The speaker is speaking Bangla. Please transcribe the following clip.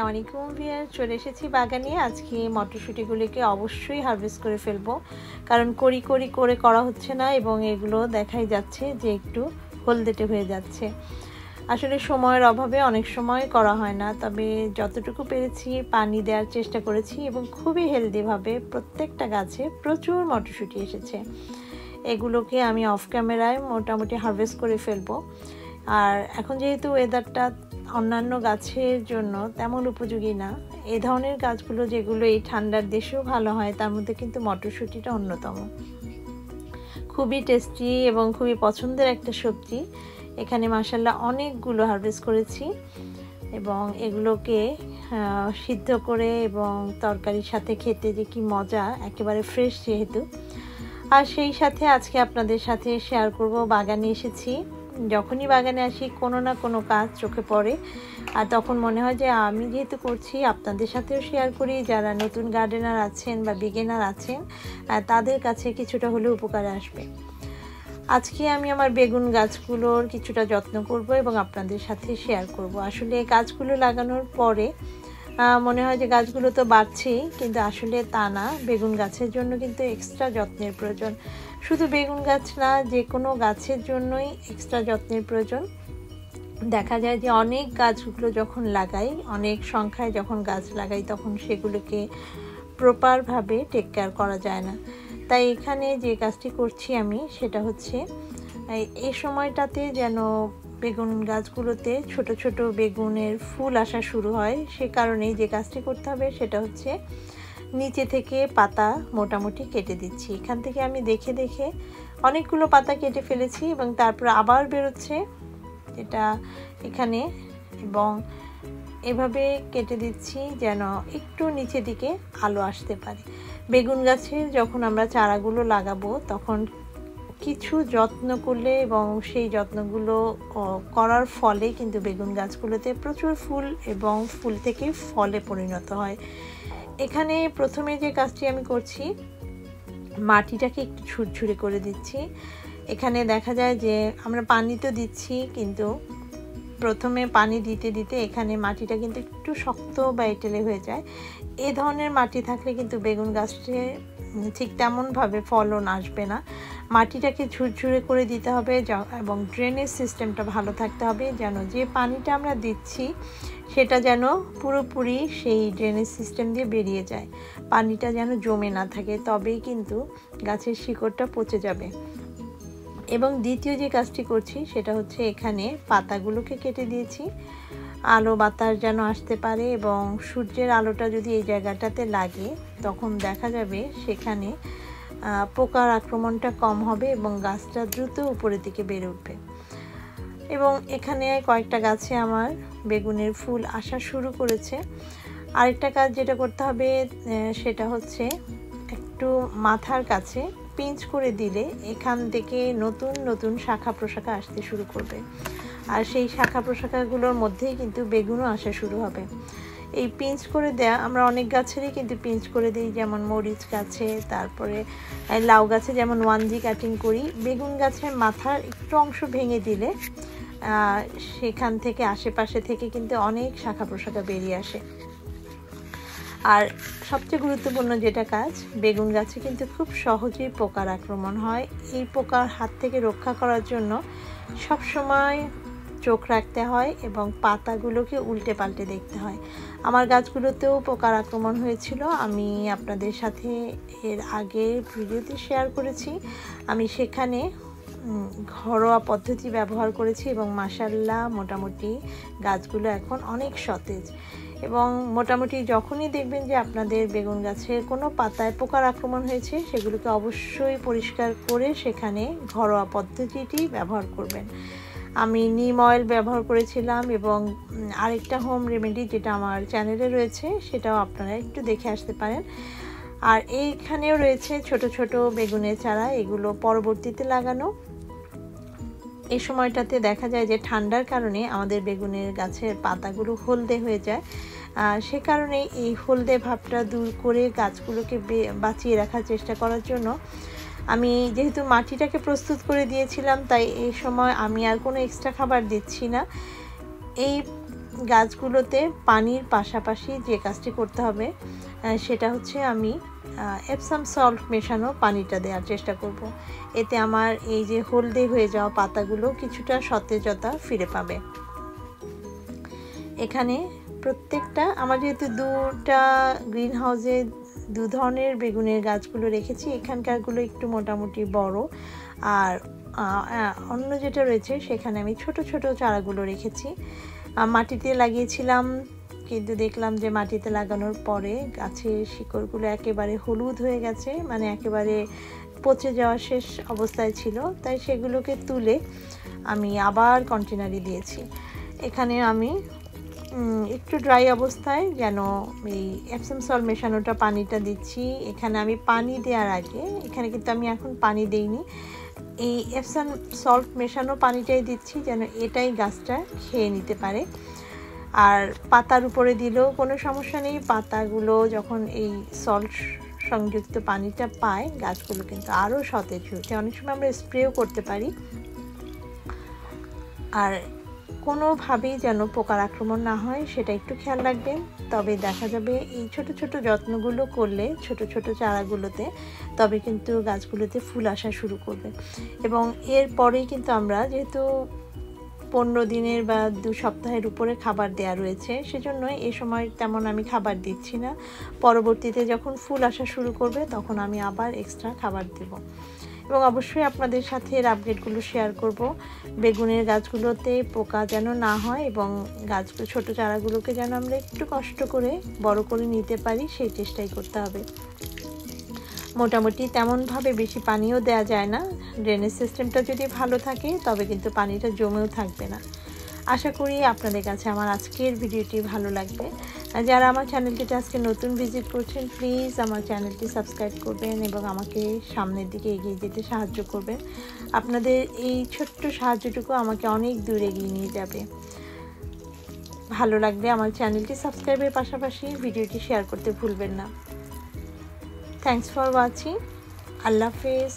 আলাইকুম ভিউয়ার, চলে এসেছি বাগানে। আজকে মটরশুঁটিগুলিকে অবশ্যই হারভেস্ট করে ফেলবো, কারণ করে করা হচ্ছে না এবং এগুলো দেখাই যাচ্ছে যে একটু হলদেটে হয়ে যাচ্ছে। আসলে সময়ের অভাবে অনেক সময় করা হয় না, তবে যতটুকু পেরেছি পানি দেওয়ার চেষ্টা করেছি এবং খুবই হেলদিভাবে প্রত্যেকটা গাছে প্রচুর মটরশুঁটি এসেছে। এগুলোকে আমি অফ ক্যামেরায় মোটামুটি হারভেস্ট করে ফেলবো। আর এখন যেহেতু ওয়েদারটা অন্যান্য গাছের জন্য তেমন উপযোগী না, এই ধরনের গাছগুলো যেগুলো এই ঠান্ডার দেশেও ভালো হয়, তার মধ্যে কিন্তু মটরশুঁটিটা অন্যতম। খুবই টেস্টি এবং খুবই পছন্দের একটা সবজি। এখানে মাশাআল্লাহ অনেকগুলো হারভেস্ট করেছি এবং এগুলোকে সিদ্ধ করে এবং তরকারির সাথে খেতে যে কি মজা, একেবারে ফ্রেশ যেহেতু। আর সেই সাথে আজকে আপনাদের সাথে শেয়ার করব, বাগানে এসেছি। যখনই বাগানে আসি কোনো না কোনো কাজ চোখে পড়ে, আর তখন মনে হয় যে আমি যেহেতু করছি আপনাদের সাথেও শেয়ার করি। যারা নতুন গার্ডেনার আছেন বা বিগিনার আছেন তাদের কাছে কিছুটা হলেও উপকারে আসবে। আজকে আমি আমার বেগুন গাছগুলোর কিছুটা যত্ন করব এবং আপনাদের সাথে শেয়ার করব। আসলে গাছগুলো লাগানোর পরে মনে হয় যে গাছগুলো তো বাড়ছেই, কিন্তু আসলে তা না। বেগুন গাছের জন্য কিন্তু এক্সট্রা যত্নের প্রয়োজন। শুধু বেগুন গাছ না, যে কোনো গাছের জন্যই এক্সট্রা যত্নের প্রয়োজন। দেখা যায় যে অনেক গাছগুলো যখন লাগাই, অনেক সংখ্যায় যখন গাছ লাগাই, তখন সেগুলোকে প্রপারভাবে টেক কেয়ার করা যায় না। তাই এখানে যে কাজটি করছি আমি, সেটা হচ্ছে এই সময়টাতে যেন বেগুন গাছগুলোতে ছোট ছোট বেগুনের ফুল আসা শুরু হয়, সে কারণেই যে কাজটি করতে হবে সেটা হচ্ছে নিচে থেকে পাতা মোটামুটি কেটে দিচ্ছি। এখান থেকে আমি দেখে দেখে অনেকগুলো পাতা কেটে ফেলেছি এবং তারপর আবার বেরোচ্ছে এটা এখানে, এবং এভাবে কেটে দিচ্ছি যেন একটু নিচে দিকে আলো আসতে পারে। বেগুন গাছের যখন আমরা চারাগুলো লাগাবো, তখন কিছু যত্ন করলে এবং সেই যত্নগুলো করার ফলে কিন্তু বেগুন গাছগুলোতে প্রচুর ফুল এবং ফুল থেকে ফলে পরিণত হয়। এখানে প্রথমে যে কাজটি আমি করছি, মাটিটাকে একটু ঝুরঝুরে করে দিচ্ছি। এখানে দেখা যায় যে আমরা পানি তো দিচ্ছি, কিন্তু প্রথমে পানি দিতে দিতে এখানে মাটিটা কিন্তু একটু শক্ত বা এঁটেলে হয়ে যায়। এই ধরনের মাটি থাকলে কিন্তু বেগুন গাছটি ঠিক তেমনভাবে ফলন আসবে না। মাটিটাকে ঝুরঝুরে করে দিতে হবে এবং ড্রেনেজ সিস্টেমটা ভালো থাকতে হবে, যেন যে পানিটা আমরা দিচ্ছি সেটা যেন পুরোপুরি সেই ড্রেনেজ সিস্টেম দিয়ে বেরিয়ে যায়, পানিটা যেন জমে না থাকে, তবেই কিন্তু গাছের শিকড়টা পচে যাবে। এবং দ্বিতীয় যে কাজটি করছি সেটা হচ্ছে এখানে পাতাগুলোকে কেটে দিয়েছি, আলো বাতাস যেন আসতে পারে এবং সূর্যের আলোটা যদি এই জায়গাটাতে লাগে, তখন দেখা যাবে সেখানে পোকার আক্রমণটা কম হবে এবং গাছটা দ্রুত উপরের দিকে বেড়ে উঠবে। এবং এখানে কয়েকটা গাছে আমার বেগুনের ফুল আসা শুরু করেছে। আরেকটা কাজ যেটা করতে হবে সেটা হচ্ছে একটু মাথার কাছে পিঞ্চ করে দিলে এখান থেকে নতুন নতুন শাখা প্রশাখা আসতে শুরু করবে, আর সেই শাখা প্রশাখাগুলোর মধ্যেই কিন্তু বেগুনও আসা শুরু হবে। এই পিঞ্চ করে দেয়া আমরা অনেক গাছেরই কিন্তু পিঞ্চ করে দিই, যেমন মরিচ গাছে, তারপরে লাউ গাছে যেমন 1G কাটিং করি। বেগুন গাছের মাথার একটু অংশ ভেঙে দিলে সেখান থেকে আশেপাশে থেকে কিন্তু অনেক শাখা প্রশাখা বেরিয়ে আসে। আর সবচেয়ে গুরুত্বপূর্ণ যেটা কাজ, বেগুন গাছে কিন্তু খুব সহজেই পোকার আক্রমণ হয়। এই পোকার হাত থেকে রক্ষা করার জন্য সব সময় চোখ রাখতে হয় এবং পাতাগুলোকে উল্টে পাল্টে দেখতে হয়। আমার গাছগুলোতেও পোকার আক্রমণ হয়েছিল, আমি আপনাদের সাথে এর আগে ভিডিওতে শেয়ার করেছি। আমি সেখানে ঘরোয়া পদ্ধতি ব্যবহার করেছি এবং মাশাআল্লাহ মোটামুটি গাছগুলো এখন অনেক সতেজ। এবং মোটামুটি যখনই দেখবেন যে আপনাদের বেগুন গাছের কোনো পাতায় পোকার আক্রমণ হয়েছে, সেগুলোকে অবশ্যই পরিষ্কার করে সেখানে ঘরোয়া পদ্ধতিটি ব্যবহার করবেন। আমি নিম অয়েল ব্যবহার করেছিলাম এবং আরেকটা হোম রেমেডি যেটা আমার চ্যানেলে রয়েছে, সেটাও আপনারা একটু দেখে আসতে পারেন। আর এইখানেও রয়েছে ছোট ছোট বেগুনের চারা, এগুলো পরবর্তীতে লাগানো। এই সময়টাতে দেখা যায় যে ঠান্ডার কারণে আমাদের বেগুনের গাছের পাতাগুলো হলদে হয়ে যায়, সে কারণে এই হলদে ভাবটা দূর করে গাছগুলোকে বাঁচিয়ে রাখার চেষ্টা করার জন্য আমি যেহেতু মাটিটাকে প্রস্তুত করে দিয়েছিলাম, তাই এই সময় আমি আর কোনো এক্সট্রা খাবার দিচ্ছি না। এই গাছগুলোতে পানির পাশাপাশি যে কাজটি করতে হবে সেটা হচ্ছে আমি এপসাম সল্ট মেশানো পানিটা দেওয়ার চেষ্টা করব। এতে আমার এই যে হলদে হয়ে যাওয়া পাতাগুলো কিছুটা সতেজতা ফিরে পাবে। এখানে প্রত্যেকটা আমার যেহেতু দুটা গ্রিন হাউসে দু ধরনের বেগুনের গাছগুলো রেখেছি, এখানকারগুলো একটু মোটামুটি বড়, আর অন্য যেটা রয়েছে সেখানে আমি ছোট ছোট চারাগুলো রেখেছি। মাটিতে লাগিয়েছিলাম, কিন্তু দেখলাম যে মাটিতে লাগানোর পরে গাছের শিকড়গুলো একেবারে হলুদ হয়ে গেছে, মানে একেবারে পচে যাওয়া শেষ অবস্থায় ছিল। তাই সেগুলোকে তুলে আমি আবার কন্টেনারে দিয়েছি। এখানে আমি একটু ড্রাই অবস্থায় যেন এই এপসাম সল্ট মেশানোটা পানিটা দিচ্ছি। এখানে আমি পানি দেওয়ার আগে, এখানে কিন্তু আমি এখন পানি দেইনি, এই এপসাম সল্ট মেশানো পানিটাই দিচ্ছি যেন এটাই গাছটা খেয়ে নিতে পারে। আর পাতার উপরে দিলেও কোনো সমস্যা নেই, পাতাগুলো যখন এই সল্ট সংযুক্ত পানিটা পায় গাছগুলো কিন্তু আরও সতেজ হচ্ছে। অনেক সময় আমরা স্প্রেও করতে পারি। আর কোনোভাবেই যেন পোকার আক্রমণ না হয় সেটা একটু খেয়াল রাখবেন। তবে দেখা যাবে এই ছোট ছোট যত্নগুলো করলে ছোট ছোট চারাগুলোতে, তবে কিন্তু গাছগুলোতে ফুল আসা শুরু করবে। এবং এরপরেই কিন্তু আমরা, যেহেতু 15 দিনের বা 2 সপ্তাহের উপরে খাবার দেয়া রয়েছে, সেজন্য এই সময় তেমন আমি খাবার দিচ্ছি না। পরবর্তীতে যখন ফুল আসা শুরু করবে তখন আমি আবার এক্সট্রা খাবার দেব। এবং অবশ্যই আপনাদের সাথে এর আপডেটগুলো শেয়ার করব। বেগুনের গাছগুলোতে পোকা যেন না হয় এবং গাছগুলো ছোট চারাগুলোকে যেন আমরা একটু কষ্ট করে বড় করে নিতে পারি, সেই চেষ্টাই করতে হবে। মোটামুটি তেমনভাবে বেশি পানিও দেওয়া যায় না। ড্রেনেজ সিস্টেমটা যদি ভালো থাকে তবে কিন্তু পানিটা জমেও থাকবে না। আশা করি আপনাদের কাছে আমার আজকের ভিডিওটি ভালো লাগবে। যারা আমার চ্যানেলটিতে আজকে নতুন ভিজিট করছেন, প্লিজ আমার চ্যানেলটি সাবস্ক্রাইব করবেন এবং আমাকে সামনের দিকে এগিয়ে যেতে সাহায্য করবেন। আপনাদের এই ছোট্ট সাহায্যটুকু আমাকে অনেক দূর এগিয়ে নিয়ে যাবে। ভালো লাগলে আমার চ্যানেলটি সাবস্ক্রাইবের পাশাপাশি ভিডিওটি শেয়ার করতে ভুলবেন না। Thanks for watching. Allah Hafiz.